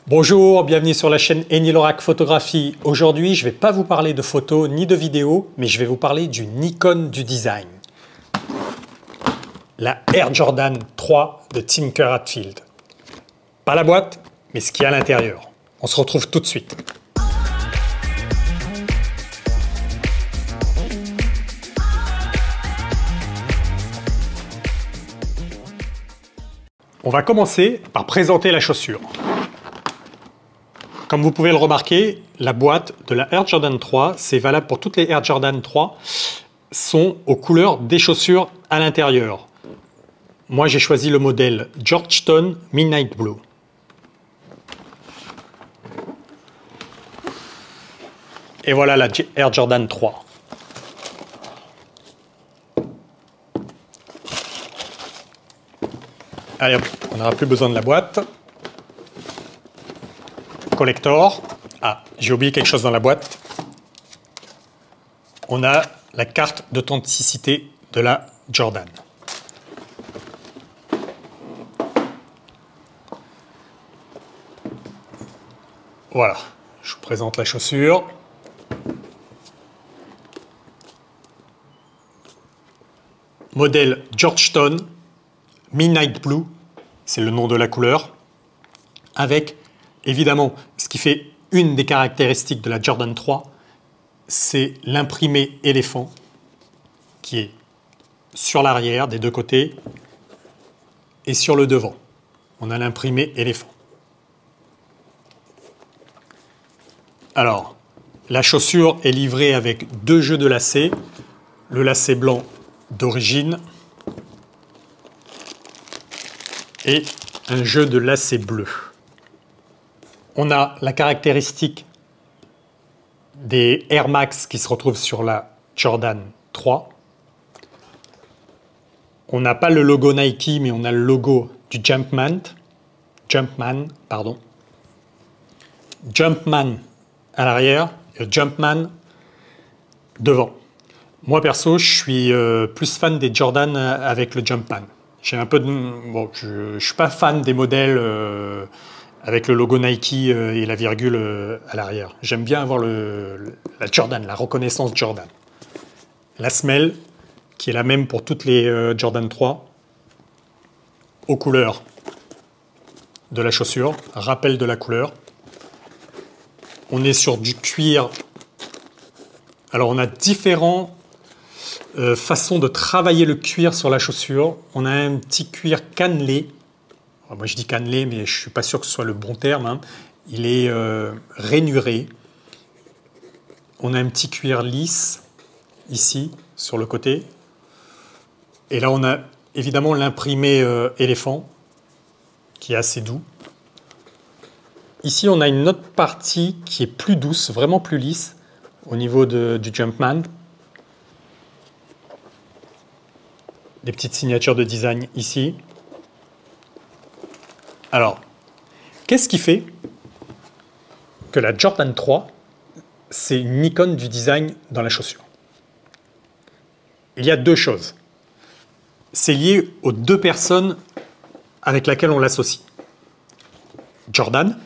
Bonjour, bienvenue sur la chaîne Enil Orac Photographie. Aujourd'hui, je ne vais pas vous parler de photos ni de vidéos, mais je vais vous parler d'une icône du design. La Air Jordan 3 de Tinker Hatfield. Pas la boîte, mais ce qu'il y a à l'intérieur. On se retrouve tout de suite. On va commencer par présenter la chaussure. Comme vous pouvez le remarquer, la boîte de la Air Jordan 3, c'est valable pour toutes les Air Jordan 3, sont aux couleurs des chaussures à l'intérieur. Moi, j'ai choisi le modèle Georgetown Midnight Blue. Et voilà la Air Jordan 3. Allez hop, on n'aura plus besoin de la boîte. Collector. Ah, j'ai oublié quelque chose dans la boîte. On a la carte d'authenticité de la Jordan. Voilà, je vous présente la chaussure. Modèle Georgetown Midnight Blue, c'est le nom de la couleur, avec évidemment ce qui fait une des caractéristiques de la Jordan 3, c'est l'imprimé éléphant qui est sur l'arrière des deux côtés et sur le devant. On a l'imprimé éléphant. Alors, la chaussure est livrée avec deux jeux de lacets, le lacet blanc d'origine et un jeu de lacets bleu. On a la caractéristique des Air Max qui se retrouvent sur la Jordan 3. On n'a pas le logo Nike, mais on a le logo du Jumpman, Jumpman à l'arrière et le Jumpman devant. Moi perso, je suis plus fan des Jordan avec le Jumpman. J'ai un peu de, bon, je suis pas fan des modèles avec le logo Nike et la virgule à l'arrière. J'aime bien avoir la Jordan, la reconnaissance Jordan. La semelle, qui est la même pour toutes les Jordan 3, aux couleurs de la chaussure, rappel de la couleur. On est sur du cuir. Alors on a différentes façons de travailler le cuir sur la chaussure. On a un petit cuir cannelé. Moi je dis cannelé, mais je ne suis pas sûr que ce soit le bon terme, hein. Il est rainuré. On a un petit cuir lisse, ici, sur le côté. Et là, on a évidemment l'imprimé éléphant, qui est assez doux. Ici, on a une autre partie qui est plus douce, vraiment plus lisse, au niveau du Jumpman. Des petites signatures de design ici. Alors, qu'est-ce qui fait que la Jordan 3, c'est une icône du design dans la chaussure? Il y a deux choses. C'est lié aux deux personnes avec lesquelles on l'associe. Jordan,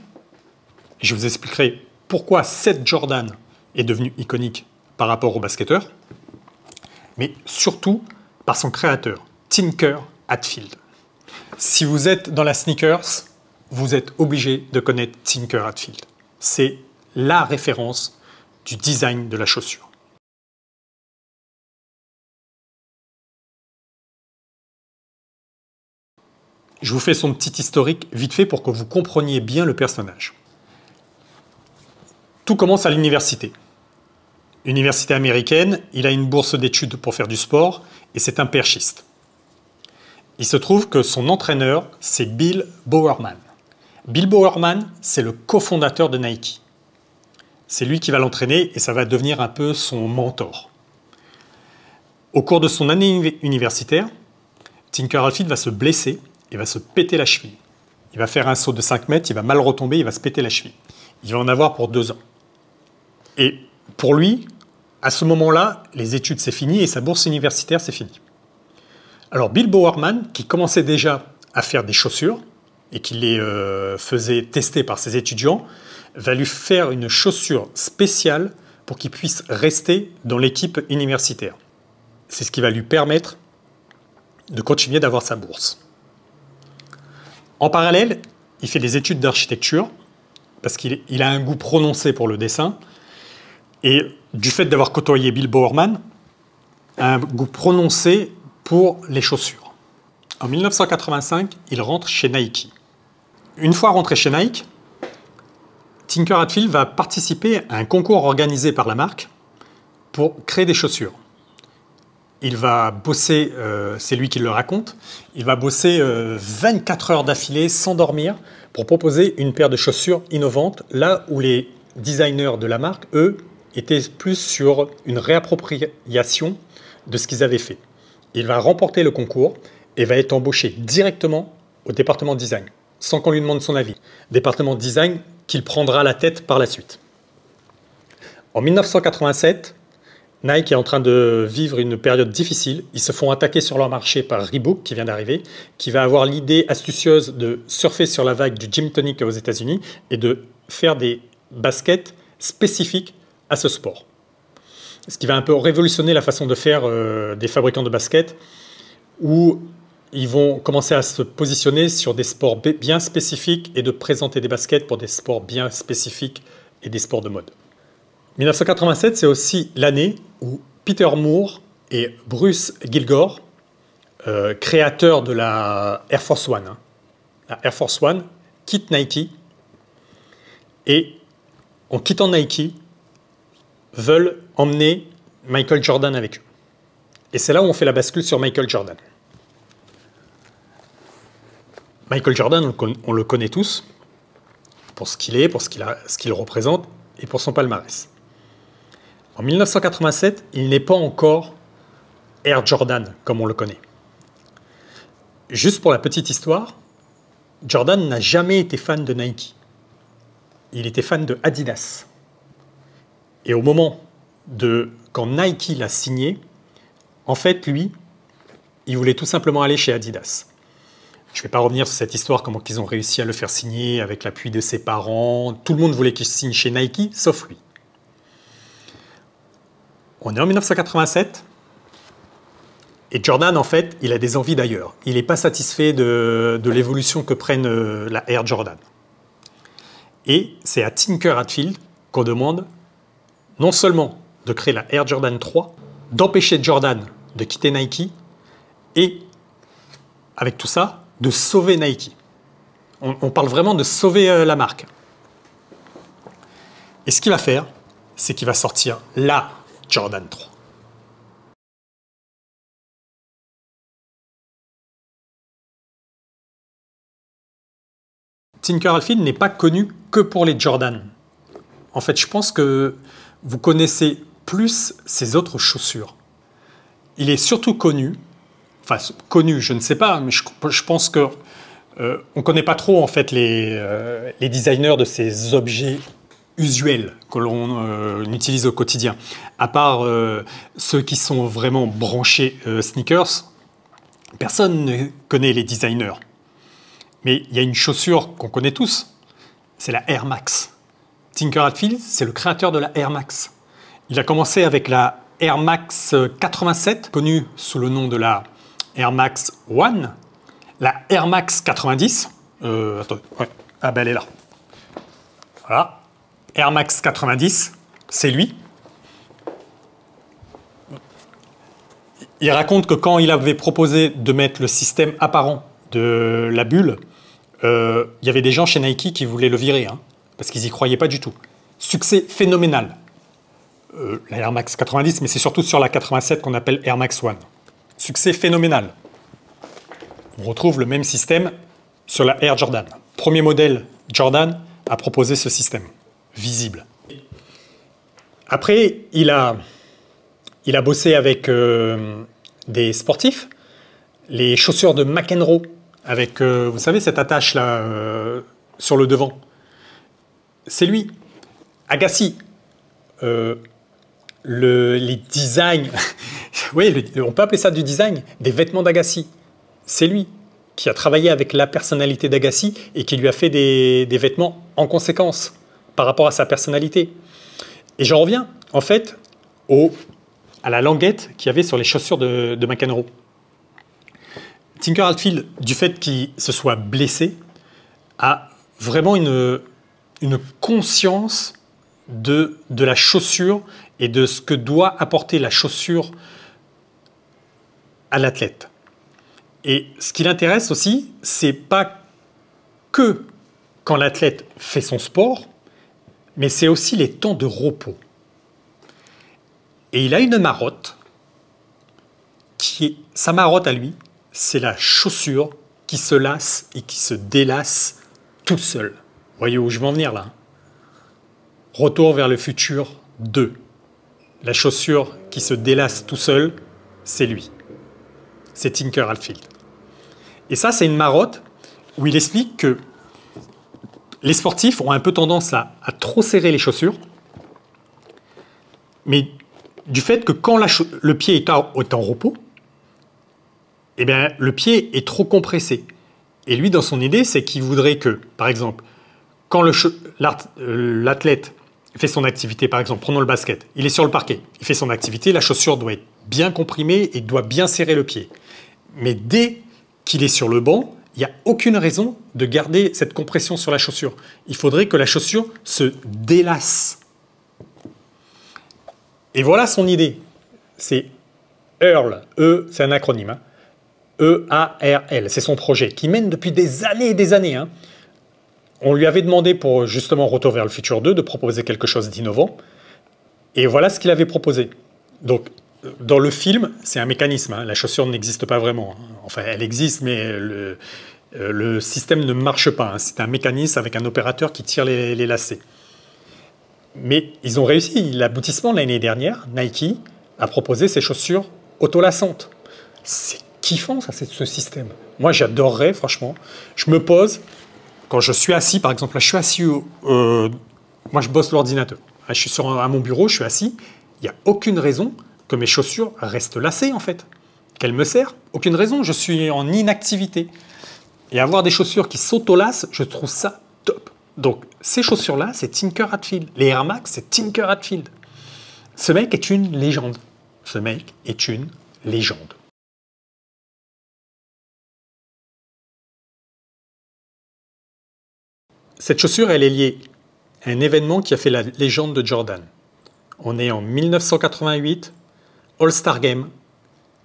je vous expliquerai pourquoi cette Jordan est devenue iconique par rapport au basketteur, mais surtout par son créateur, Tinker Hatfield. Si vous êtes dans la sneakers, vous êtes obligé de connaître Tinker Hatfield. C'est la référence du design de la chaussure. Je vous fais son petit historique vite fait pour que vous compreniez bien le personnage. Tout commence à l'université. Université américaine, il a une bourse d'études pour faire du sport et c'est un perchiste. Il se trouve que son entraîneur, c'est Bill Bowerman. Bill Bowerman, c'est le cofondateur de Nike. C'est lui qui va l'entraîner et ça va devenir un peu son mentor. Au cours de son année universitaire, Tinker Hatfield va se blesser et va se péter la cheville. Il va faire un saut de 5 mètres, il va mal retomber, il va se péter la cheville. Il va en avoir pour 2 ans. Et pour lui, à ce moment-là, les études c'est fini et sa bourse universitaire c'est fini. Alors Bill Bowerman, qui commençait déjà à faire des chaussures, et qui les faisait tester par ses étudiants, va lui faire une chaussure spéciale pour qu'il puisse rester dans l'équipe universitaire. C'est ce qui va lui permettre de continuer d'avoir sa bourse. En parallèle, il fait des études d'architecture parce qu'il a un goût prononcé pour le dessin et du fait d'avoir côtoyé Bill Bowerman, un goût prononcé pour les chaussures. En 1985, il rentre chez Nike. Une fois rentré chez Nike, Tinker Hatfield va participer à un concours organisé par la marque pour créer des chaussures. Il va bosser, c'est lui qui le raconte, il va bosser 24 heures d'affilée sans dormir pour proposer une paire de chaussures innovantes, là où les designers de la marque, eux, étaient plus sur une réappropriation de ce qu'ils avaient fait. Il va remporter le concours et va être embauché directement au département design, sans qu'on lui demande son avis. Département design qu'il prendra la tête par la suite. En 1987, Nike est en train de vivre une période difficile. Ils se font attaquer sur leur marché par Reebok, qui vient d'arriver, qui va avoir l'idée astucieuse de surfer sur la vague du gym tonic aux États-Unis et de faire des baskets spécifiques à ce sport. Ce qui va un peu révolutionner la façon de faire des fabricants de baskets, où ils vont commencer à se positionner sur des sports bien spécifiques et de présenter des baskets pour des sports bien spécifiques et des sports de mode. 1987, c'est aussi l'année où Peter Moore et Bruce Gilgore, créateurs de la Air Force One, la Air Force One, quittent Nike et, en quittant Nike, veulent emmener Michael Jordan avec eux. Et c'est là où on fait la bascule sur Michael Jordan. Michael Jordan, on le connaît tous pour ce qu'il est, pour ce qu'il représente et pour son palmarès. En 1987, il n'est pas encore Air Jordan comme on le connaît. Juste pour la petite histoire, Jordan n'a jamais été fan de Nike. Il était fan de Adidas. Et au moment quand Nike l'a signé, en fait, lui, il voulait tout simplement aller chez Adidas. Je ne vais pas revenir sur cette histoire, comment ils ont réussi à le faire signer avec l'appui de ses parents. Tout le monde voulait qu'il signe chez Nike, sauf lui. On est en 1987 et Jordan, en fait, il a des envies d'ailleurs. Il n'est pas satisfait de l'évolution que prenne la Air Jordan. Et c'est à Tinker Hatfield qu'on demande non seulement de créer la Air Jordan 3, d'empêcher Jordan de quitter Nike et, avec tout ça, de sauver Nike. On parle vraiment de sauver la marque. Et ce qu'il va faire, c'est qu'il va sortir la Jordan 3. Tinker Hatfield n'est pas connu que pour les Jordan. En fait, je pense que vous connaissez plus ses autres chaussures. Il est surtout connu, enfin connu, je ne sais pas, mais je pense que on ne connaît pas trop en fait les designers de ces objets usuels que l'on utilise au quotidien. À part ceux qui sont vraiment branchés sneakers, personne ne connaît les designers. Mais il y a une chaussure qu'on connaît tous, c'est la Air Max. Tinker Hatfield, c'est le créateur de la Air Max. Il a commencé avec la Air Max 87, connue sous le nom de la Air Max One, la Air Max 90. Attends, ouais. Ah ben elle est là. Voilà. Air Max 90, c'est lui. Il raconte que quand il avait proposé de mettre le système apparent de la bulle, il y avait des gens chez Nike qui voulaient le virer, parce qu'ils n'y croyaient pas du tout. Succès phénoménal. La Air Max 90, mais c'est surtout sur la 87 qu'on appelle Air Max One. Succès phénoménal. On retrouve le même système sur la Air Jordan. Premier modèle Jordan a proposé ce système, visible. Après, il a bossé avec des sportifs, les chaussures de McEnroe, avec, vous savez, cette attache-là sur le devant. C'est lui. Agassi. Les designs, oui, on peut appeler ça du design, des vêtements d'Agassi. C'est lui. qui a travaillé avec la personnalité d'Agassi et qui lui a fait des vêtements en conséquence par rapport à sa personnalité. Et j'en reviens, en fait, à la languette qu'il y avait sur les chaussures de McEnroe. Tinker Hatfield, du fait qu'il se soit blessé, a vraiment une conscience de la chaussure et de ce que doit apporter la chaussure à l'athlète. Et ce qui l'intéresse aussi, c'est pas que quand l'athlète fait son sport, mais c'est aussi les temps de repos. Et il a une marotte sa marotte à lui, c'est la chaussure qui se lasse et qui se délasse tout seul. Vous voyez où je veux en venir là? Retour vers le futur 2. La chaussure qui se délasse tout seul, c'est lui. C'est Tinker Hatfield. Et ça, c'est une marotte où il explique que les sportifs ont un peu tendance à trop serrer les chaussures, mais du fait que quand le pied est en repos, eh bien, le pied est trop compressé. Et lui, dans son idée, c'est qu'il voudrait que, par exemple, quand l'athlète fait son activité, par exemple, prenons le basket, il est sur le parquet, il fait son activité, la chaussure doit être bien comprimée et doit bien serrer le pied. Mais dès qu'il est sur le banc, il n'y a aucune raison de garder cette compression sur la chaussure. Il faudrait que la chaussure se délasse. Et voilà son idée. C'est EARL, c'est un acronyme, hein. E-A-R-L, c'est son projet, qui mène depuis des années et des années. Hein. On lui avait demandé pour justement Retour vers le futur 2 de proposer quelque chose d'innovant. Et voilà ce qu'il avait proposé. Donc, dans le film, c'est un mécanisme. Hein. La chaussure n'existe pas vraiment. Hein. Enfin, elle existe, mais le système ne marche pas. Hein. C'est un mécanisme avec un opérateur qui tire les lacets. Mais ils ont réussi. L'aboutissement, l'année dernière, Nike a proposé ses chaussures autolassantes. C'est kiffant, ça, c'est ce système. Moi, j'adorerais, franchement. Je me pose, quand je suis assis, par exemple, là, je suis assis, moi, je bosse l'ordinateur. Je suis à mon bureau, je suis assis. Il n'y a aucune raison que mes chaussures restent lacées, en fait. Qu'elles me servent. Aucune raison. Je suis en inactivité. Et avoir des chaussures qui s'autolassent, je trouve ça top. Donc, ces chaussures-là, c'est Tinker Hatfield. Les Air Max, c'est Tinker Hatfield. Ce mec est une légende. Ce mec est une légende. Cette chaussure, elle est liée à un événement qui a fait la légende de Jordan. On est en 1988, All-Star Game,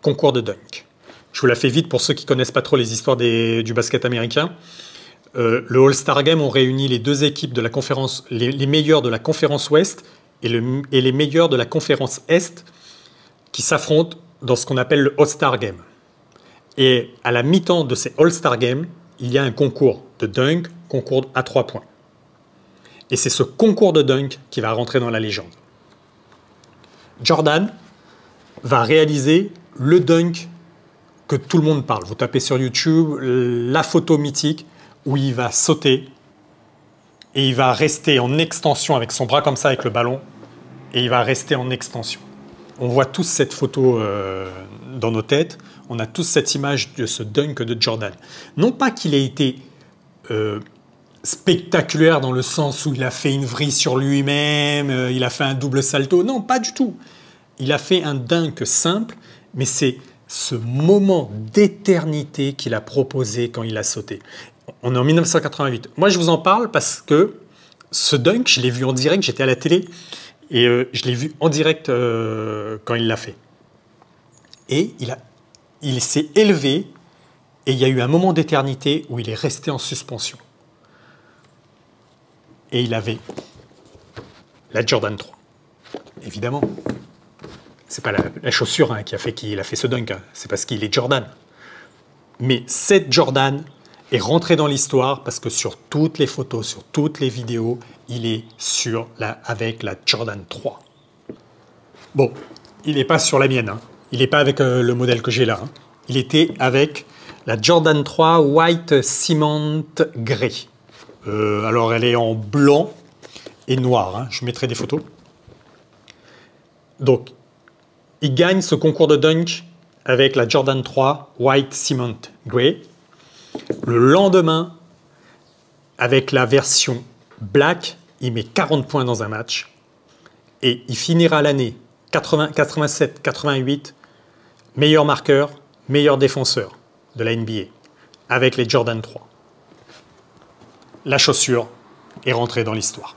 concours de dunk. Je vous la fais vite pour ceux qui ne connaissent pas trop les histoires du basket américain. Le All-Star Game, on réunit les deux équipes de la conférence, les meilleurs de la conférence Ouest et les meilleurs de la conférence Est qui s'affrontent dans ce qu'on appelle le All-Star Game. Et à la mi-temps de ces All-Star Games, il y a un concours de dunk, concours à 3 points. Et c'est ce concours de dunk qui va rentrer dans la légende. Jordan va réaliser le dunk que tout le monde parle. Vous tapez sur YouTube la photo mythique où il va sauter et il va rester en extension avec son bras comme ça avec le ballon et il va rester en extension. On voit tous cette photo dans nos têtes. On a tous cette image de ce dunk de Jordan. Non pas qu'il ait été spectaculaire dans le sens où il a fait une vrille sur lui-même, il a fait un double salto. Non, pas du tout. Il a fait un dunk simple, mais c'est ce moment d'éternité qu'il a proposé quand il a sauté. On est en 1988. Moi, je vous en parle parce que ce dunk, je l'ai vu en direct, j'étais à la télé, et je l'ai vu en direct quand il l'a fait. Et il s'est élevé, et il y a eu un moment d'éternité où il est resté en suspension. Et il avait la Jordan 3. Évidemment, c'est pas la chaussure qui a fait qu'il a fait ce dunk, c'est parce qu'il est Jordan. Mais cette Jordan est rentrée dans l'histoire parce que sur toutes les photos, sur toutes les vidéos, il est avec la Jordan 3. Bon, il n'est pas sur la mienne, il n'est pas avec le modèle que j'ai là. Il était avec la Jordan 3 White Cement Grey. Alors elle est en blanc et noir, je mettrai des photos. Donc, il gagne ce concours de dunk avec la Jordan 3 White Cement Grey. Le lendemain, avec la version Black, il met 40 points dans un match. Et il finira l'année 87-88, meilleur marqueur, meilleur défenseur de la NBA, avec les Jordan 3. La chaussure est rentrée dans l'histoire.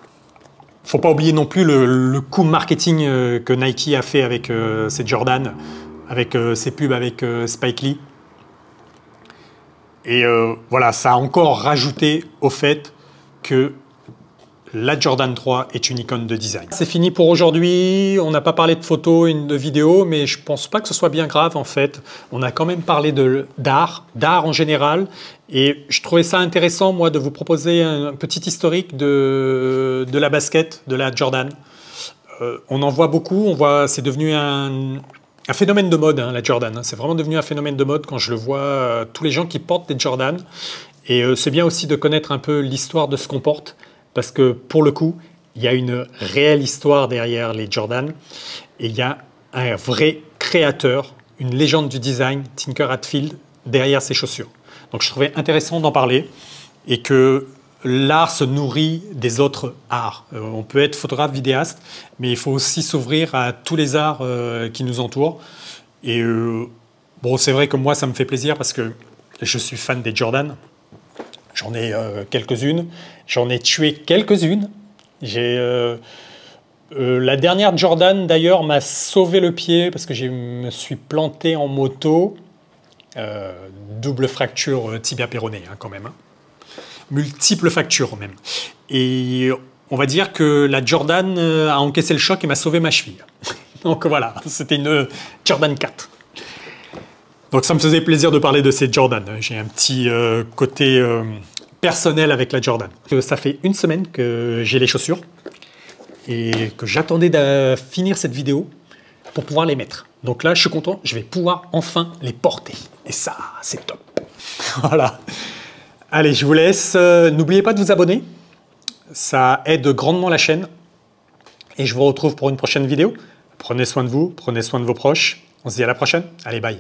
Il ne faut pas oublier non plus le coup marketing que Nike a fait avec ses Jordan, avec ses pubs avec Spike Lee. Et voilà, ça a encore rajouté au fait que la Jordan 3 est une icône de design. C'est fini pour aujourd'hui. On n'a pas parlé de photos et de vidéos, mais je ne pense pas que ce soit bien grave en fait. On a quand même parlé d'art en général. Et je trouvais ça intéressant, moi, de vous proposer un petit historique de la basket, de la Jordan. On en voit beaucoup. C'est devenu un phénomène de mode, hein, la Jordan. C'est vraiment devenu un phénomène de mode quand je le vois, tous les gens qui portent des Jordan. Et c'est bien aussi de connaître un peu l'histoire de ce qu'on porte. Parce que pour le coup, il y a une réelle histoire derrière les Jordan et il y a un vrai créateur, une légende du design, Tinker Hatfield, derrière ces chaussures. Donc je trouvais intéressant d'en parler et que l'art se nourrit des autres arts. On peut être photographe, vidéaste, mais il faut aussi s'ouvrir à tous les arts qui nous entourent. Et bon, c'est vrai que moi, ça me fait plaisir parce que je suis fan des Jordan. J'en ai quelques-unes. J'en ai tué quelques-unes. La dernière Jordan, d'ailleurs, m'a sauvé le pied parce que je me suis planté en moto. Double fracture tibia-péroné, hein, quand même. Hein. Multiples fractures, même. Et on va dire que la Jordan a encaissé le choc et m'a sauvé ma cheville. Donc voilà, c'était une Jordan 4. Donc ça me faisait plaisir de parler de ces Jordan. J'ai un petit côté personnel avec la Jordan. Ça fait une semaine que j'ai les chaussures et que j'attendais de finir cette vidéo pour pouvoir les mettre. Donc là, je suis content, je vais pouvoir enfin les porter. Et ça, c'est top. Voilà. Allez, je vous laisse. N'oubliez pas de vous abonner. Ça aide grandement la chaîne. Et je vous retrouve pour une prochaine vidéo. Prenez soin de vous, prenez soin de vos proches. On se dit à la prochaine. Allez, bye.